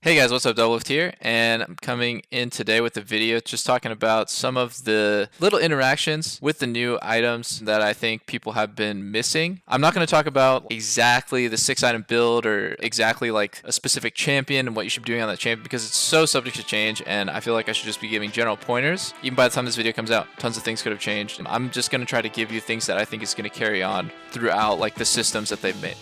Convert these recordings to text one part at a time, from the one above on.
Hey guys, what's up? Doublelift here, and I'm coming in today with a video just talking about some of the little interactions with the new items that I think people have been missing. I'm not going to talk about exactly the 6-item build or exactly like a specific champion and what you should be doing on that champion because it's so subject to change, and I feel like I should just be giving general pointers. Even by the time this video comes out, tons of things could have changed. I'm just going to try to give you things that I think is going to carry on throughout like the systems that they've made.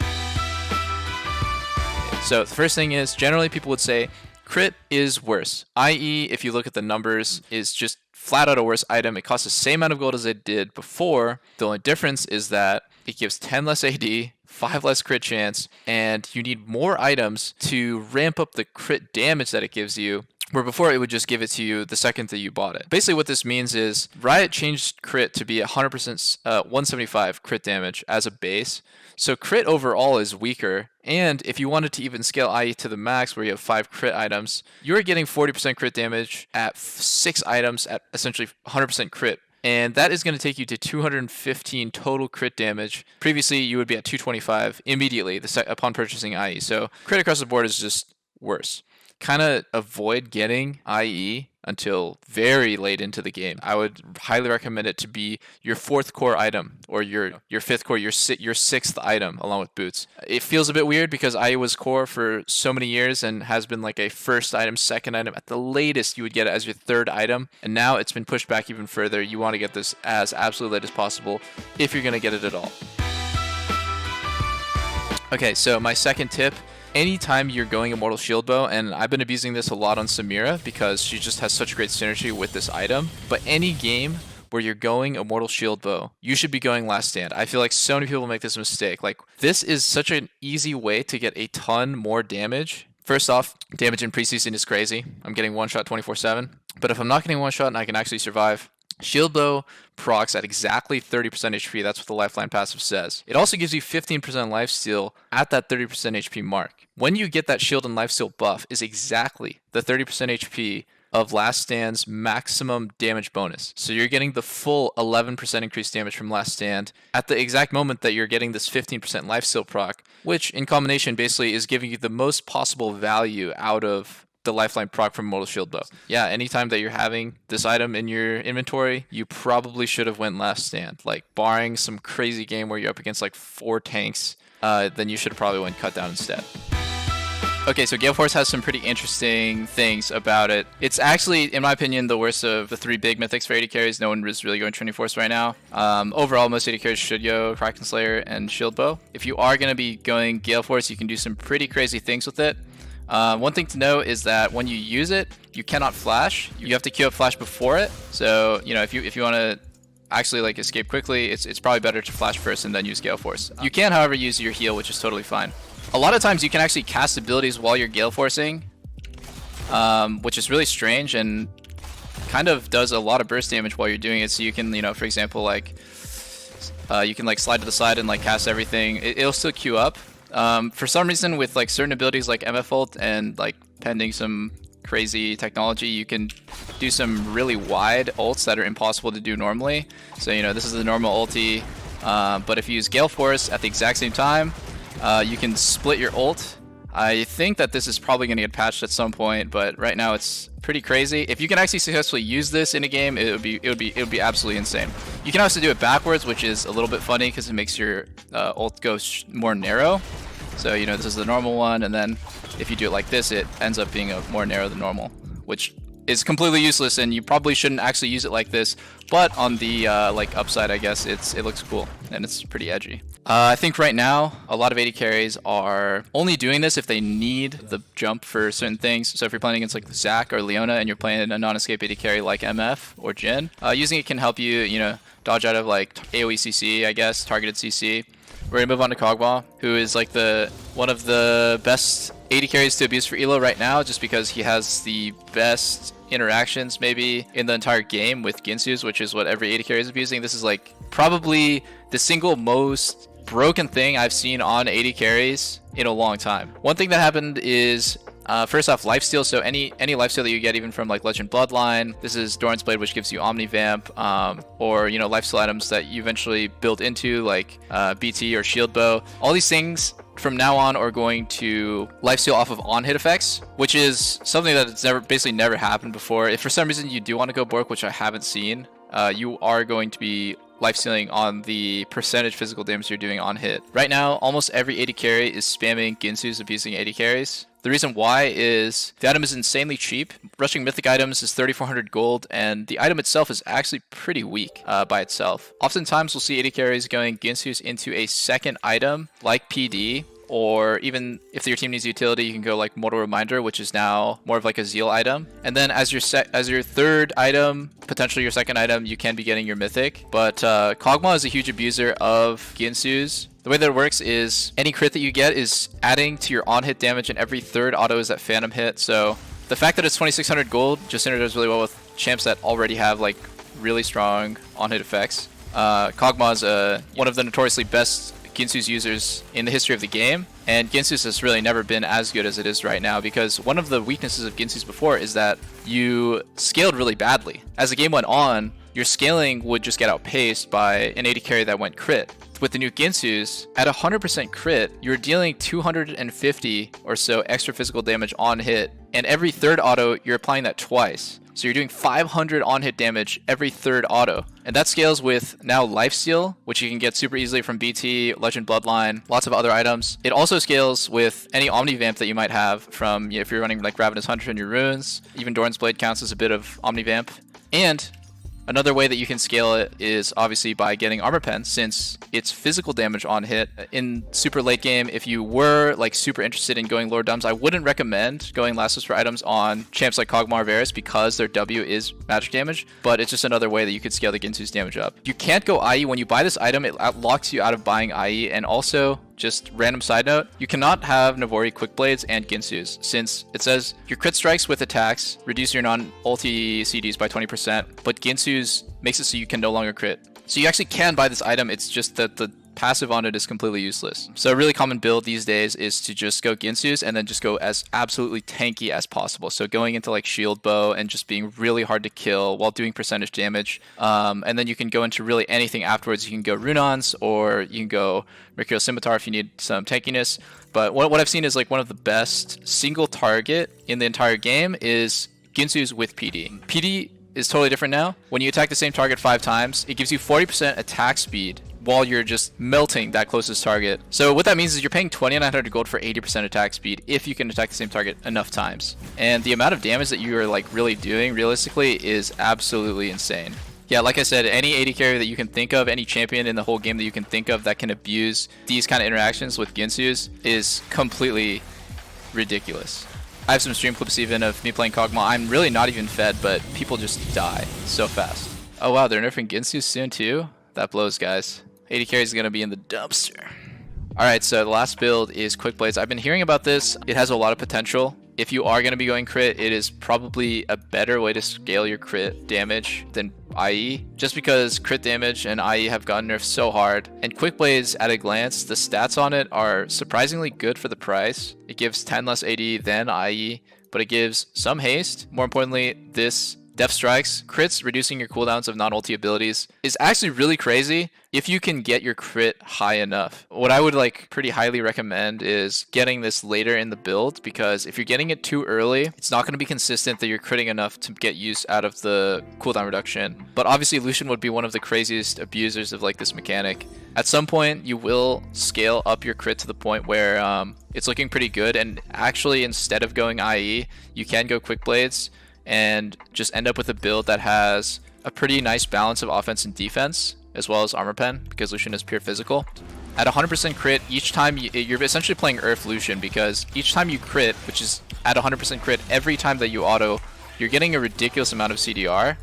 So the first thing is, generally people would say crit is worse, i.e. if you look at the numbers, is just flat out a worse item. It costs the same amount of gold as it did before. The only difference is that it gives 10 less AD, 5 less crit chance, and you need more items to ramp up the crit damage that it gives you, where before it would just give it to you the second that you bought it. Basically what this means is Riot changed crit to be 100% 175 crit damage as a base. So crit overall is weaker, and if you wanted to even scale IE to the max where you have 5 crit items, you're getting 40% crit damage at 6 items at essentially 100% crit. And that is going to take you to 215 total crit damage. Previously, you would be at 225 immediately upon purchasing IE. So crit across the board is just worse. Kind of avoid getting IE until very late into the game. I would highly recommend it to be your 4th core item, or your 5th core, your 6th item along with boots. It feels a bit weird because IE was core for so many years and has been like a 1st item, 2nd item. At the latest, you would get it as your 3rd item, and now it's been pushed back even further. You want to get this as absolutely late as possible if you're going to get it at all. Okay, so my second tip: anytime you're going Immortal shieldbow, and I've been abusing this a lot on Samira because she just has such great synergy with this item, but any game where you're going Immortal shieldbow, you should be going Last Stand. I feel like so many people make this mistake. Like, this is such an easy way to get a ton more damage. First off, damage in preseason is crazy. I'm getting one-shot 24/7, but if I'm not getting one-shot and I can actually survive, shieldbow procs at exactly 30% HP. That's what the lifeline passive says. It also gives you 15% lifesteal at that 30% HP mark. When you get that shield and lifesteal buff is exactly the 30% HP of Last Stand's maximum damage bonus. So you're getting the full 11% increased damage from Last Stand at the exact moment that you're getting this 15% lifesteal proc, which in combination basically is giving you the most possible value out of the lifeline proc from Immortal shieldbow. Yeah, anytime that you're having this item in your inventory, you probably should have went Last Stand. Like, barring some crazy game where you're up against like 4 tanks, then you should have probably went cut down instead. Okay, so Galeforce has some pretty interesting things about it. It's actually, in my opinion, the worst of the 3 big mythics for AD carries. No one is really going Trinity Force right now. Overall, most AD carries should go Kraken Slayer and Shieldbow. If you are going to be going Galeforce, you can do some pretty crazy things with it. One thing to note is that when you use it, you cannot flash. You have to queue up flash before it. So, you know, if you want to actually like escape quickly, it's probably better to flash first and then use Galeforce. You can, however, use your heal, which is totally fine. A lot of times you can actually cast abilities while you're Galeforcing, which is really strange and kind of does a lot of burst damage while you're doing it. So you can, you know, for example, like you can like slide to the side and like cast everything. It'll still queue up. For some reason, with like certain abilities like MF ult and like pending some crazy technology, you can do some really wide ults that are impossible to do normally. So, you know, this is the normal ulti, but if you use Galeforce at the exact same time, you can split your ult. I think that this is probably going to get patched at some point, but right now it's pretty crazy. If you can actually successfully use this in a game, it would be absolutely insane. You can also do it backwards, which is a little bit funny because it makes your ult go more narrow. So, you know, this is the normal one, and then if you do it like this, it ends up being more narrow than normal, which is completely useless, and you probably shouldn't actually use it like this. But on the like upside, I guess it looks cool and it's pretty edgy. I think right now a lot of AD carries are only doing this if they need the jump for certain things. So if you're playing against like Zac or Leona and you're playing a non-escape AD carry like MF or Jhin, using it can help you, you know, dodge out of like AoE CC, I guess, targeted CC. We're gonna move on to Kog'Maw, who is like one of the best AD carries to abuse for elo right now, just because he has the best interactions maybe in the entire game with Guinsoo's, which is what every AD carry is abusing. This is like probably the single most broken thing I've seen on AD carries in a long time. One thing that happened is First off, lifesteal. So any lifesteal that you get, even from like Legend Bloodline, this is Doran's Blade, which gives you Omnivamp, or lifesteal items that you eventually build into, like BT or shieldbow. All these things from now on are going to lifesteal off of on-hit effects, which is something that's basically never happened before. If for some reason you do want to go Bork, which I haven't seen, you are going to be lifestealing on the percentage physical damage you're doing on hit. Right now, almost every AD carry is spamming Guinsoo's abusing AD carries. The reason why is the item is insanely cheap. Rushing mythic items is 3,400 gold, and the item itself is actually pretty weak by itself. Oftentimes, we'll see AD carries going Guinsoo's into a second item like PD, or even if your team needs utility, you can go like Mortal Reminder, which is now more of like a Zeal item. And then as your third item, potentially your second item, you can be getting your mythic. But Kog'Maw is a huge abuser of Guinsoo's. The way that it works is any crit that you get is adding to your on-hit damage, and every third auto is that phantom hit. So the fact that it's 2,600 gold just synergizes really well with champs that already have like really strong on-hit effects. Kog'Maw is one of the notoriously best Guinsoo's users in the history of the game, and Guinsoo's has really never been as good as it is right now, because one of the weaknesses of Guinsoo's before is that you scaled really badly. As the game went on, your scaling would just get outpaced by an AD carry that went crit. With the new Guinsoo's, at 100% crit, you're dealing 250 or so extra physical damage on hit, and every third auto, you're applying that twice. So you're doing 500 on-hit damage every third auto. And that scales with now Lifesteal, which you can get super easily from BT, Legend Bloodline, lots of other items. It also scales with any Omnivamp that you might have from, if you're running like Ravenous Hunter in your runes. Even Doran's Blade counts as a bit of Omnivamp. And another way that you can scale it is obviously by getting Armor Pen, since it's physical damage on hit. In super late game, if you were like super interested in going Lord Dumbs, I wouldn't recommend going Last Whisper items on champs like Kog'Maw or Varus, because their W is magic damage, but it's just another way that you could scale the Guinsoo's damage up. You can't go IE. When you buy this item, it locks you out of buying IE, and also, just random side note, you cannot have Navori quickblades and Guinsoo's, since it says your crit strikes with attacks reduce your non-ulti CDs by 20%, but Guinsoo's makes it so you can no longer crit. So you actually can buy this item, it's just that the passive on it is completely useless. So a really common build these days is to just go Guinsoo's and then just go as absolutely tanky as possible. So going into like shieldbow and just being really hard to kill while doing percentage damage. And then you can go into really anything afterwards. You can go Runons, or you can go Mercurial Scimitar if you need some tankiness. But what I've seen is like one of the best single target in the entire game is Guinsoo's with PD. PD is totally different now. When you attack the same target 5 times, it gives you 40% attack speed while you're just melting that closest target. So what that means is you're paying 2,900 gold for 80% attack speed if you can attack the same target enough times. And the amount of damage that you are like really doing realistically is absolutely insane. Yeah, like I said, any AD carry that you can think of, any champion in the whole game that you can think of that can abuse these kind of interactions with Guinsoo's is completely ridiculous. I have some stream clips even of me playing Kog'Maw. I'm really not even fed, but people just die so fast. Oh wow, they're nerfing Guinsoo soon too? That blows, guys. AD carry is going to be in the dumpster. Alright, so the last build is quickblades. I've been hearing about this. It has a lot of potential. If you are going to be going crit, it is probably a better way to scale your crit damage than IE, just because crit damage and IE have gotten nerfed so hard. And quickblades, at a glance, the stats on it are surprisingly good for the price. It gives 10 less AD than IE, but it gives some haste. More importantly, this Depth Strikes, crits reducing your cooldowns of non-ulti abilities, is actually really crazy if you can get your crit high enough. What I would like pretty highly recommend is getting this later in the build, because if you're getting it too early, it's not going to be consistent that you're critting enough to get use out of the cooldown reduction. But obviously Lucian would be one of the craziest abusers of like this mechanic. At some point, you will scale up your crit to the point where it's looking pretty good, and actually instead of going IE, you can go quickblades and just end up with a build that has a pretty nice balance of offense and defense, as well as armor pen, because Lucian is pure physical. At 100% crit, each time you're essentially playing Earth Lucian, because each time you crit, which is at 100% crit, every time that you auto, you're getting a ridiculous amount of CDR.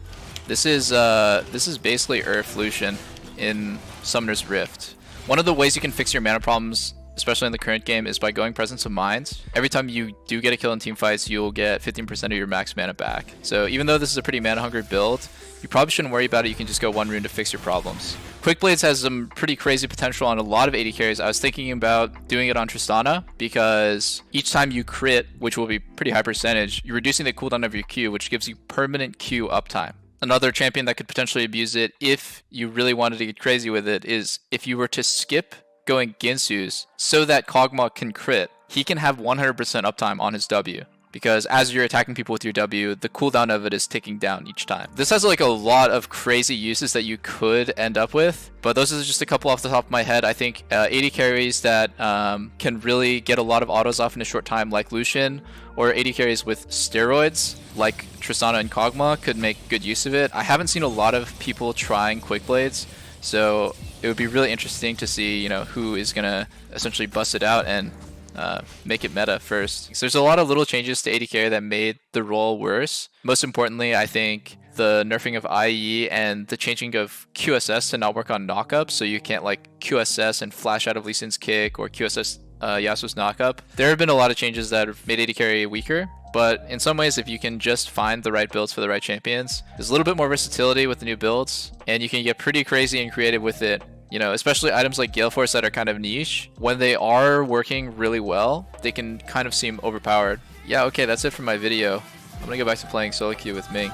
This is basically Earth Lucian in Summoner's Rift. One of the ways you can fix your mana problems, especially in the current game, is by going Presence of Mind. Every time you do get a kill in team fights, you'll get 15% of your max mana back. So even though this is a pretty mana hungry build, you probably shouldn't worry about it. You can just go one rune to fix your problems. Quickblades has some pretty crazy potential on a lot of AD carries. I was thinking about doing it on Tristana because each time you crit, which will be pretty high percentage, you're reducing the cooldown of your Q, which gives you permanent Q uptime. Another champion that could potentially abuse it if you really wanted to get crazy with it is if you were to skip going Guinsoo's so that Kog'Maw can crit, he can have 100% uptime on his W. Because as you're attacking people with your W, the cooldown of it is ticking down each time. This has like a lot of crazy uses that you could end up with, but those are just a couple off the top of my head. I think AD carries that can really get a lot of autos off in a short time, like Lucian, or AD carries with steroids, like Tristana and Kog'Maw, could make good use of it. I haven't seen a lot of people trying quickblades, so it would be really interesting to see, who is gonna essentially bust it out and make it meta first. So there's a lot of little changes to AD carry that made the role worse. Most importantly, I think the nerfing of IE and the changing of QSS to not work on knockup, so you can't like QSS and flash out of Lee Sin's kick or QSS Yasuo's knockup. There have been a lot of changes that have made AD carry weaker, but in some ways, if you can just find the right builds for the right champions, there's a little bit more versatility with the new builds, and you can get pretty crazy and creative with it. Especially items like Galeforce that are kind of niche, when they are working really well, they can kind of seem overpowered. Yeah, okay, that's it for my video. I'm gonna go back to playing solo queue with Ming.